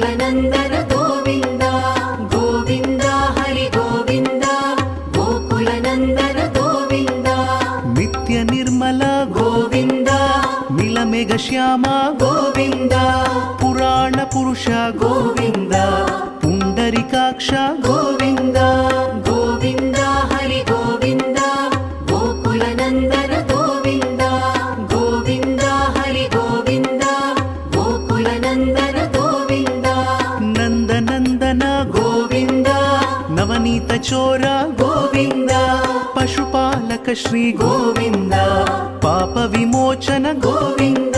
गोकुलनन्दन गोविन्द गोविन्द हरि गोविन्द गोकुलनन्दन गोविन्द नित्य निर्मल गोविन्द नीलमेघ श्याम गोविन्द पुराण पुरुष गोविन्द पुण्डरीकाक्ष गोविन्द गोविन्द हरि गोविन्द गोकुलनन्दन गोविन्द गोविन्द हरि गोविन्द गोकुलनन्दन गोविन्द नन्दनन्दन गोविन्द नवनीत चोर गोविन्द पशुपालक श्री गोविन्द पाप विमोचन गोविन्द